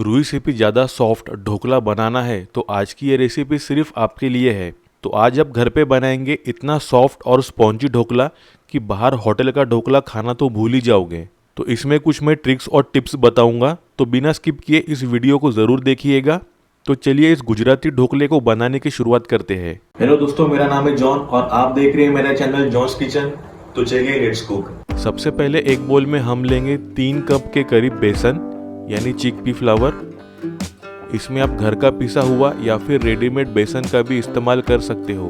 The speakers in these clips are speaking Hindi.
रुई से भी ज़्यादा सॉफ्ट ढोकला बनाना है तो आज की ये रेसिपी सिर्फ आपके लिए है। तो आज आप घर पे बनाएंगे इतना सॉफ्ट और स्पॉन्जी ढोकला कि बाहर होटल का ढोकला खाना तो भूल ही जाओगे। तो इसमें कुछ मैं ट्रिक्स और टिप्स बताऊंगा, तो बिना स्किप किए इस वीडियो को ज़रूर देखिएगा। तो चलिए इस गुजराती ढोकले को बनाने की शुरुआत करते हैं। हेलो दोस्तों, मेरा नाम है जॉन और आप देख रहे हैं मेरा चैनल जॉन्स किचन। तो चलिए लेट्स कुक। सबसे पहले एक बोल में हम लेंगे 3 कप के करीब बेसन यानी चिकपी फ्लावर। इसमें आप घर का पिसा हुआ या फिर रेडीमेड बेसन का भी इस्तेमाल कर सकते हो।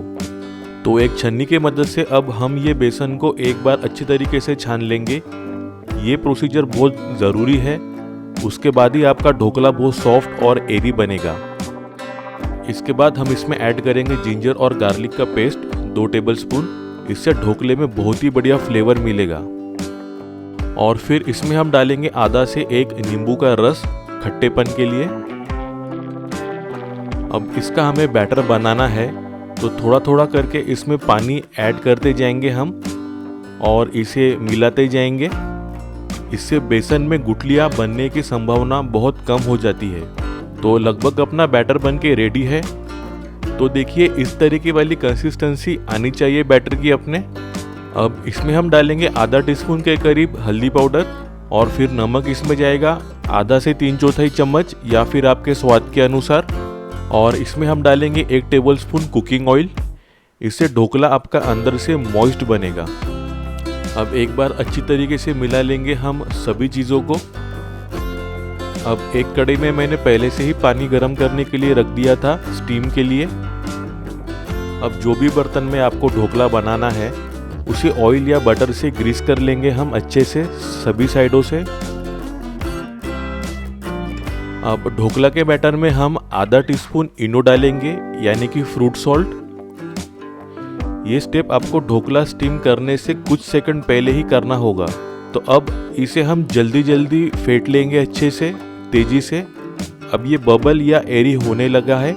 तो एक छन्नी की मदद से अब हम ये बेसन को एक बार अच्छी तरीके से छान लेंगे। ये प्रोसीजर बहुत ज़रूरी है, उसके बाद ही आपका ढोकला बहुत सॉफ्ट और एरी बनेगा। इसके बाद हम इसमें ऐड करेंगे जिंजर और गार्लिक का पेस्ट 2 टेबलस्पून। इससे ढोकले में बहुत ही बढ़िया फ्लेवर मिलेगा। और फिर इसमें हम डालेंगे आधा से 1 नींबू का रस खट्टेपन के लिए। अब इसका हमें बैटर बनाना है, तो थोड़ा थोड़ा करके इसमें पानी ऐड करते जाएंगे हम और इसे मिलाते जाएंगे। इससे बेसन में गुठलियाँ बनने की संभावना बहुत कम हो जाती है। तो लगभग अपना बैटर बन के रेडी है। तो देखिए इस तरीके वाली कंसिस्टेंसी आनी चाहिए बैटर की अपने। अब इसमें हम डालेंगे आधा टीस्पून के करीब हल्दी पाउडर और फिर नमक इसमें जाएगा आधा से 3/4 चम्मच या फिर आपके स्वाद के अनुसार। और इसमें हम डालेंगे 1 टेबलस्पून कुकिंग ऑयल। इससे ढोकला आपका अंदर से मॉइस्ट बनेगा। अब एक बार अच्छी तरीके से मिला लेंगे हम सभी चीज़ों को। अब एक कढ़ाई में मैंने पहले से ही पानी गर्म करने के लिए रख दिया था स्टीम के लिए। अब जो भी बर्तन में आपको ढोकला बनाना है उसे ऑयल या बटर से ग्रीस कर लेंगे हम अच्छे से सभी साइडों से। अब ढोकला के बैटर में हम आधा टीस्पून इनो डालेंगे यानी कि फ्रूट सॉल्ट। ये स्टेप आपको ढोकला स्टीम करने से कुछ सेकंड पहले ही करना होगा। तो अब इसे हम जल्दी जल्दी फेंट लेंगे अच्छे से तेजी से। अब ये बबल या एरी होने लगा है,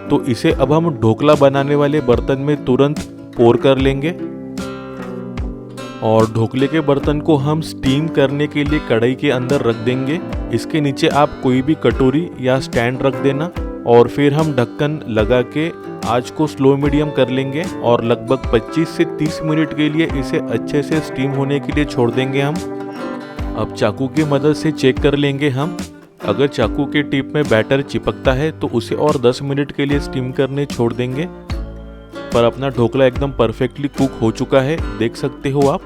तो इसे अब हम ढोकला बनाने वाले बर्तन में तुरंत पोर कर लेंगे। और ढोकले के बर्तन को हम स्टीम करने के लिए कढ़ाई के अंदर रख देंगे। इसके नीचे आप कोई भी कटोरी या स्टैंड रख देना और फिर हम ढक्कन लगा के आंच को स्लो मीडियम कर लेंगे और लगभग 25 से 30 मिनट के लिए इसे अच्छे से स्टीम होने के लिए छोड़ देंगे हम। अब चाकू की मदद से चेक कर लेंगे हम। अगर चाकू के टिप में बैटर चिपकता है तो उसे और 10 मिनट के लिए स्टीम करने छोड़ देंगे। पर अपना ढोकला एकदम परफेक्टली कुक हो चुका है, देख सकते हो आप।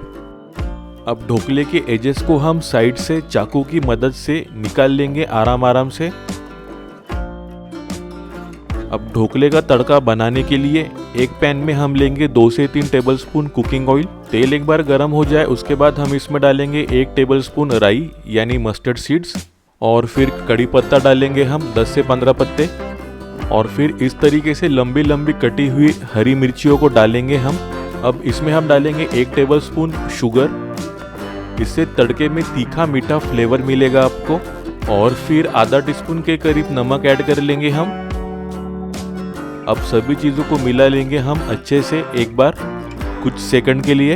अब ढोकले के एजेस को हम साइड से चाकू की मदद से निकाल लेंगे आराम से। अब ढोकले का तड़का बनाने के लिए एक पैन में हम लेंगे 2 से 3 टेबलस्पून कुकिंग ऑयल। तेल एक बार गर्म हो जाए उसके बाद हम इसमें डालेंगे 1 टेबलस्पून राई यानी मस्टर्ड सीड्स। और फिर कड़ी पत्ता डालेंगे हम 10 से 15 पत्ते। और फिर इस तरीके से लंबी लंबी कटी हुई हरी मिर्चियों को डालेंगे हम। अब इसमें हम डालेंगे 1 टेबलस्पून शुगर। इससे तड़के में तीखा मीठा फ्लेवर मिलेगा आपको। और फिर आधा टीस्पून के करीब नमक ऐड कर लेंगे हम। अब सभी चीज़ों को मिला लेंगे हम अच्छे से एक बार कुछ सेकंड के लिए।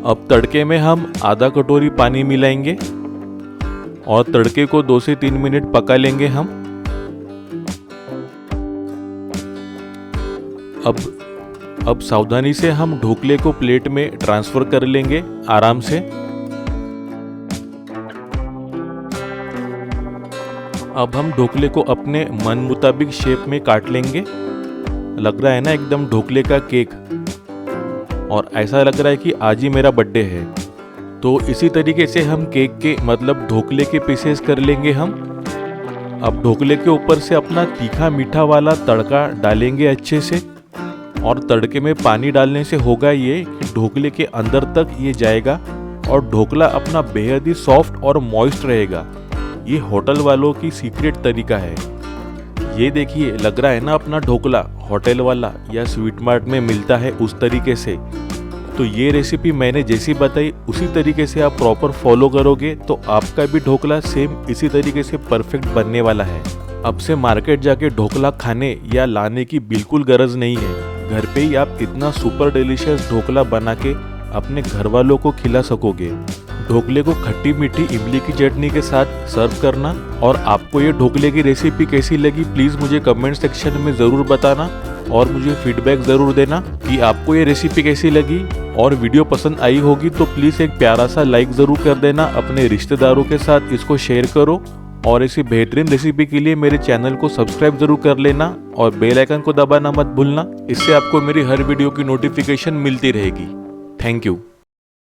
अब तड़के में हम आधा कटोरी पानी मिलाएंगे और तड़के को 2 से 3 मिनट पका लेंगे हम। अब सावधानी से हम ढोकले को प्लेट में ट्रांसफर कर लेंगे आराम से। अब हम ढोकले को अपने मन मुताबिक शेप में काट लेंगे। लग रहा है ना एकदम ढोकले का केक, और ऐसा लग रहा है कि आज ही मेरा बर्थडे है। तो इसी तरीके से हम केक के मतलब ढोकले के पीसेस कर लेंगे हम। अब ढोकले के ऊपर से अपना तीखा मीठा वाला तड़का डालेंगे अच्छे से। और तड़के में पानी डालने से होगा ये कि ढोकले के अंदर तक ये जाएगा और ढोकला अपना बेहद ही सॉफ्ट और मॉइस्ट रहेगा। ये होटल वालों की सीक्रेट तरीका है। ये देखिए लग रहा है ना अपना ढोकला होटल वाला या स्वीट मार्ट में मिलता है उस तरीके से। तो ये रेसिपी मैंने जैसी बताई उसी तरीके से आप प्रॉपर फॉलो करोगे तो आपका भी ढोकला सेम इसी तरीके से परफेक्ट बनने वाला है। अब से मार्केट जाके ढोकला खाने या लाने की बिल्कुल गरज नहीं है। घर पे ही आप इतना सुपर डिलीशियस ढोकला बना के अपने घर वालों को खिला सकोगे। ढोकले को खट्टी मीठी इमली की चटनी के साथ सर्व करना। और आपको ये ढोकले की रेसिपी कैसी लगी प्लीज़ मुझे कमेंट सेक्शन में ज़रूर बताना और मुझे फीडबैक ज़रूर देना कि आपको ये रेसिपी कैसी लगी। और वीडियो पसंद आई होगी तो प्लीज़ एक प्यारा सा लाइक ज़रूर कर देना, अपने रिश्तेदारों के साथ इसको शेयर करो और ऐसी बेहतरीन रेसिपी के लिए मेरे चैनल को सब्सक्राइब जरूर कर लेना और बेल आइकन को दबाना मत भूलना। इससे आपको मेरी हर वीडियो की नोटिफिकेशन मिलती रहेगी। Thank you.